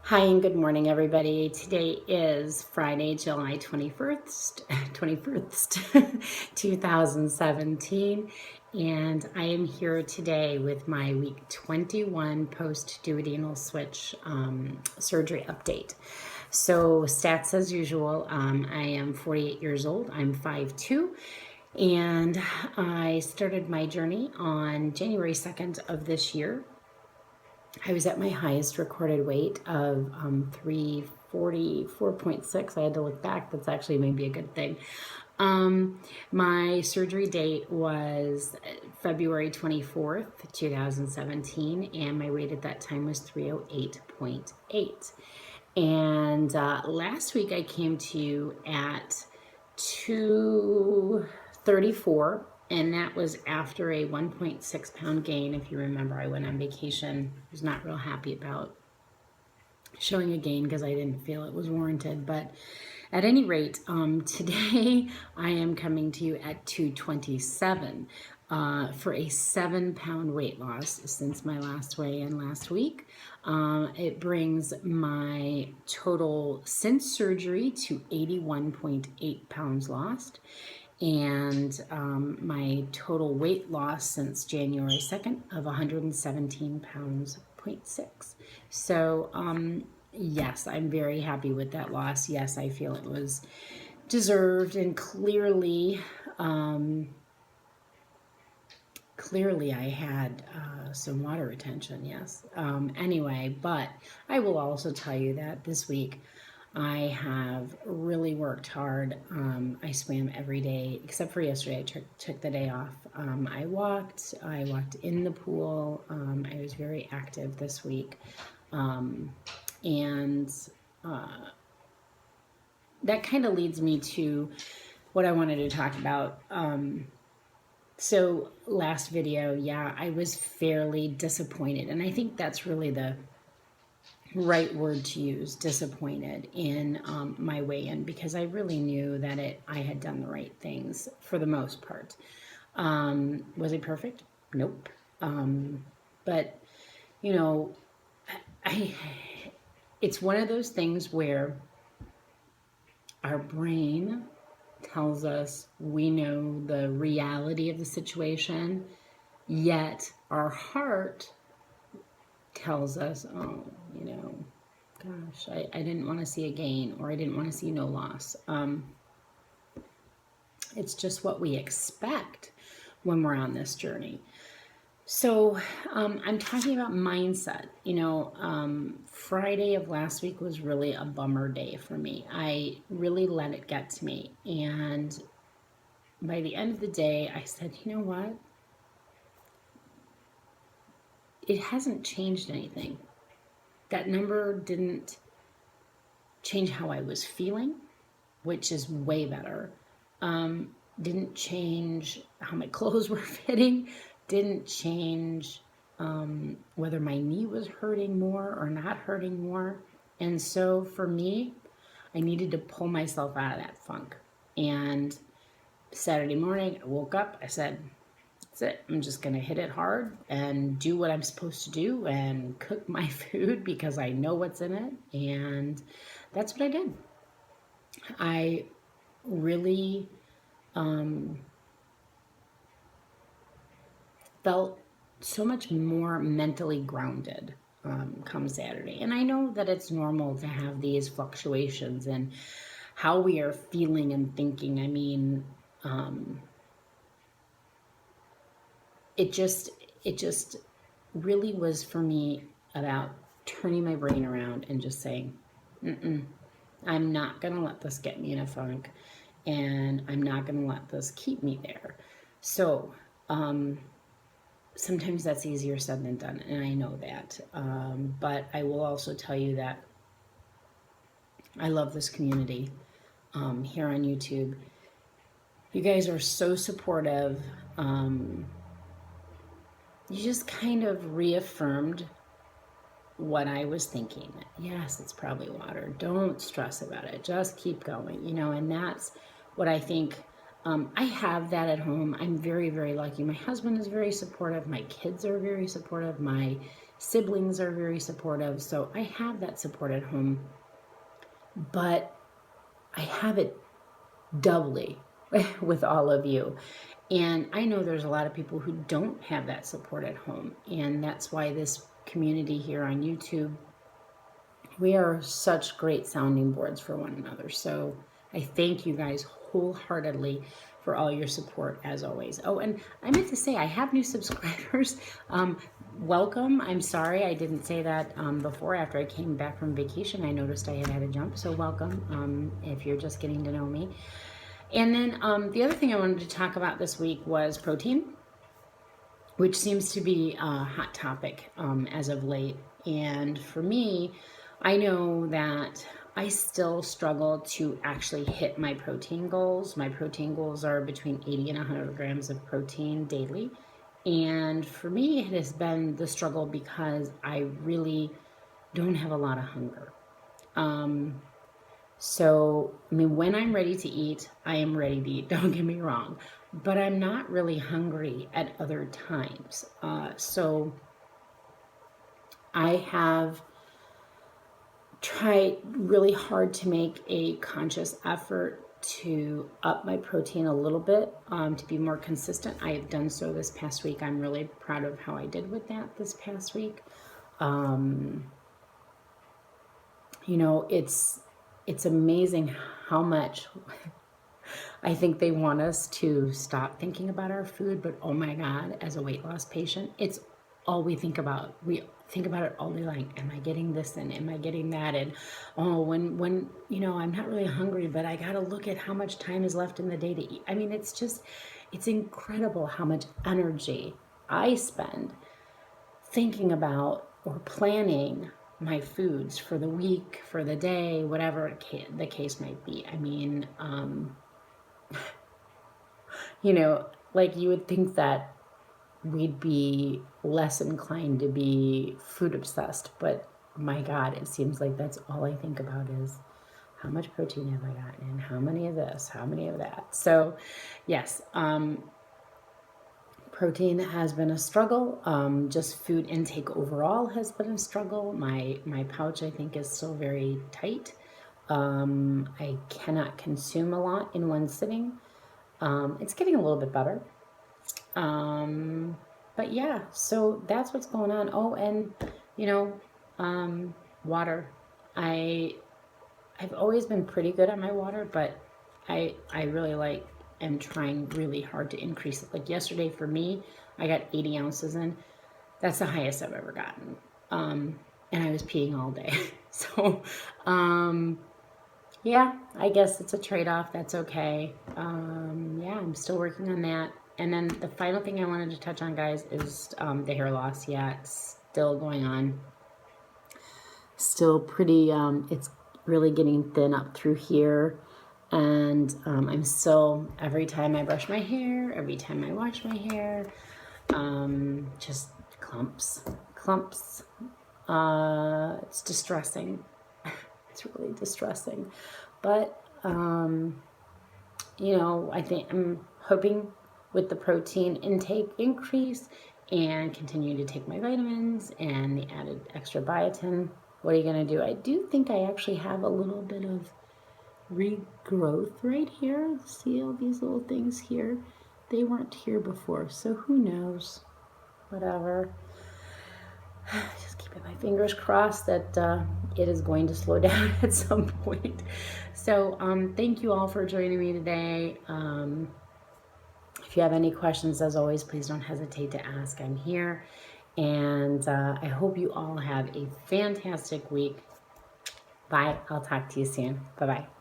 Hi and good morning, everybody. Today is Friday, July 21st, 2017, and I am here today with my week 21 post-duodenal switch surgery update. So stats as usual, I am 48 years old, I'm 5'2", and I started my journey on January 2nd of this year. I was at my highest recorded weight of 344.6. I had to look back. That's actually maybe a good thing. My surgery date was February 24th, 2017, and my weight at that time was 308.8. And last week I came to you at 234, and that was after a 1.6 pound gain. If you remember, I went on vacation. I was not real happy about showing a gain because I didn't feel it was warranted. But at any rate, today I am coming to you at 227 for a 7-pound weight loss since my last weigh-in last week. It brings my total since surgery to 81.8 pounds lost, and my total weight loss since January 2nd of 117 pounds, 0.6. So yes, I'm very happy with that loss. Yes, I feel it was deserved, and clearly I had some water retention, yes. Anyway, but I will also tell you that this week I have really worked hard. I swam every day, except for yesterday. I took the day off. I walked in the pool. I was very active this week. And that kind of leads me to what I wanted to talk about. So last video, yeah, I was fairly disappointed. And I think that's really the right word to use, disappointed in my weigh-in, because I really knew that I had done the right things for the most part. Was it perfect? Nope. But you know, it's one of those things where our brain tells us we know the reality of the situation, yet our heart tells us, oh, gosh, I didn't want to see a gain, or I didn't want to see no loss. It's just what we expect when we're on this journey. So I'm talking about mindset. Friday of last week was really a bummer day for me. I really let it get to me. And by the end of the day, I said, you know what? It hasn't changed anything. That number didn't change how I was feeling, which is way better. Didn't change how my clothes were fitting. Didn't change whether my knee was hurting more or not hurting more. And so for me, I needed to pull myself out of that funk. And Saturday morning, I woke up, I said, that's it. I'm just going to hit it hard and do what I'm supposed to do and cook my food because I know what's in it. And that's what I did. I really felt so much more mentally grounded come Saturday. And I know that it's normal to have these fluctuations in how we are feeling and thinking. I mean, it just really was for me about turning my brain around and just saying, I'm not going to let this get me in a funk, and I'm not going to let this keep me there. So sometimes that's easier said than done, and I know that. But I will also tell you that I love this community here on YouTube. You guys are so supportive. You just kind of reaffirmed what I was thinking. Yes, it's probably water. Don't stress about it. Just keep going, and that's what I think. I have that at home. I'm very, very lucky. My husband is very supportive. My kids are very supportive. My Siblings are very supportive, so I have that support at home, but I have it doubly with all of you. And I know there's a lot of people who don't have that support at home, and that's why this community here on YouTube, we are such great sounding boards for one another. So I thank you guys wholeheartedly for all your support as always. Oh, and I meant to say, I have new subscribers. Welcome. I'm sorry I didn't say that before. After I came back from vacation, I noticed I had a jump. So welcome if you're just getting to know me. And then the other thing I wanted to talk about this week was protein, which seems to be a hot topic as of late. And for me, I know that I still struggle to actually hit my protein goals. My protein goals are between 80 and 100 grams of protein daily. And for me, it has been the struggle because I really don't have a lot of hunger. So, I mean, when I'm ready to eat, I am ready to eat, don't get me wrong. But I'm not really hungry at other times. So I have tried really hard to make a conscious effort to up my protein a little bit, to be more consistent. I have done so this past week. I'm really proud of how I did with that this past week. You know, it's amazing how much I think they want us to stop thinking about our food, but oh my God, as a weight loss patient, it's all we think about. We think about it all day long. Am I getting this and am I getting that? And oh, when you know, I'm not really hungry, but I got to look at how much time is left in the day to eat. I mean, it's incredible how much energy I spend thinking about or planning my foods for the week, for the day, whatever the case might be. I mean, you know, like you would think that we'd be less inclined to be food obsessed, but my God, it seems like that's all I think about is how much protein have I gotten in, how many of this, how many of that. So yes, protein has been a struggle. Just food intake overall has been a struggle. My pouch, I think, is still very tight. I cannot consume a lot in one sitting. It's getting a little bit better. But yeah, so that's what's going on. Oh, and you know, water. I've always been pretty good at my water, but I really am trying really hard to increase it. Like yesterday for me, I got 80 ounces in. That's the highest I've ever gotten. And I was peeing all day. So, yeah, I guess it's a trade-off. That's okay. Yeah, I'm still working on that. And then the final thing I wanted to touch on, guys, is the hair loss. Yeah, it's still going on. Still pretty, it's really getting thin up through here. And I'm still, every time I brush my hair, every time I wash my hair, just clumps. It's distressing. It's really distressing. But, you know, I think I'm hoping with the protein intake increase and continue to take my vitamins and the added extra biotin. What are you going to do? I do think I actually have a little bit of regrowth right here. See all these little things here? They weren't here before, so who knows? Whatever. Just keeping my fingers crossed that it is going to slow down at some point. So thank you all for joining me today. If you have any questions, as always, please don't hesitate to ask. I'm here. And I hope you all have a fantastic week. Bye. I'll talk to you soon. Bye-bye.